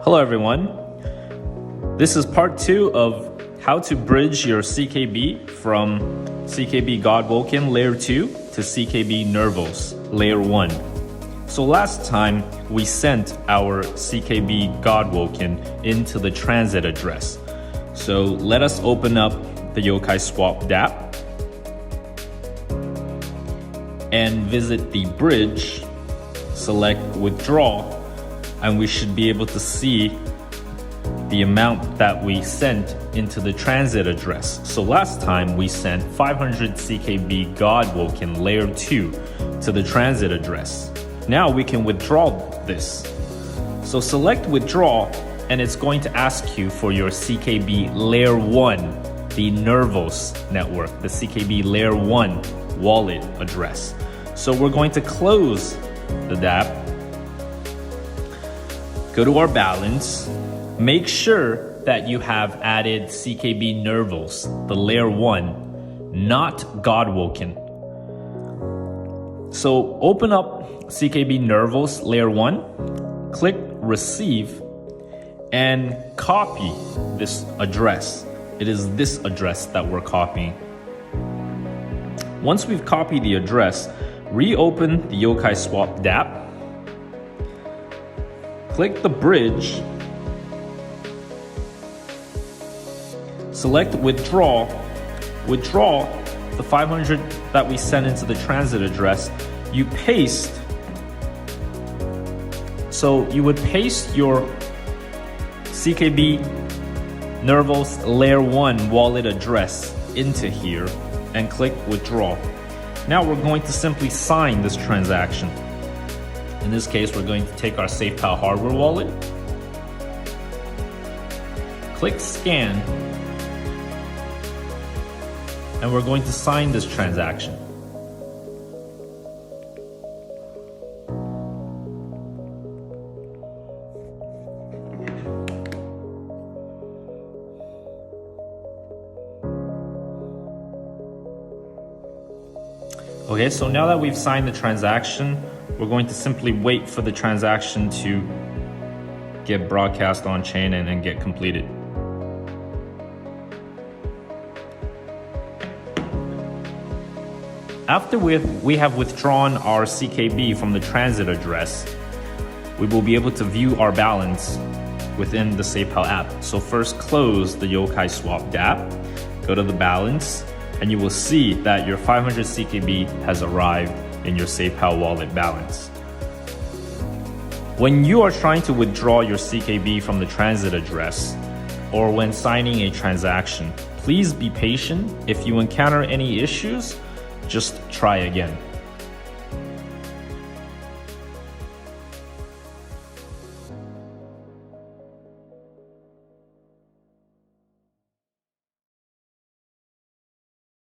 Hello everyone. This is part 2 of how to bridge your CKB from CKB Gowoken Layer 2 to CKB Nervos Layer 1. So last time we sent our CKB Gowoken into the transit address. So let us open up the YokaiSwap DApp and visit the bridge, select withdraw, and we should be able to see the amount that we sent into the transit address. So last time we sent 500 CKB Gowoken Layer 2 to the transit address. Now we can withdraw this. So select withdraw and it's going to ask you for your CKB Layer 1, the Nervos network, the CKB Layer 1 wallet address. So we're going to close the DApp. Go to our balance, make sure that you have added CKB Nervos, the Layer 1, not Gowoken. So open up CKB Nervos Layer 1, click receive, and copy this address. It is this address that we're copying. Once we've copied the address, reopen the YokaiSwap DApp. Click the bridge, select withdraw, withdraw the 500 that we sent into the transit address. You paste, so you would paste your CKB Nervos Layer 1 wallet address into here and click withdraw. Now we're going to simply sign this transaction. In this case, we're going to take our SafePal hardware wallet, click scan, and we're going to sign this transaction. Okay, so now that we've signed the transaction, we're going to simply wait for the transaction to get broadcast on chain and get completed. After we have withdrawn our CKB from the transit address, we will be able to view our balance within the SafePal app. So first close the YokaiSwap DApp, go to the balance, and you will see that your 500 CKB has arrived in your SafePal wallet balance. When you are trying to withdraw your CKB from the transit address, or when signing a transaction, please be patient. If you encounter any issues, just try again.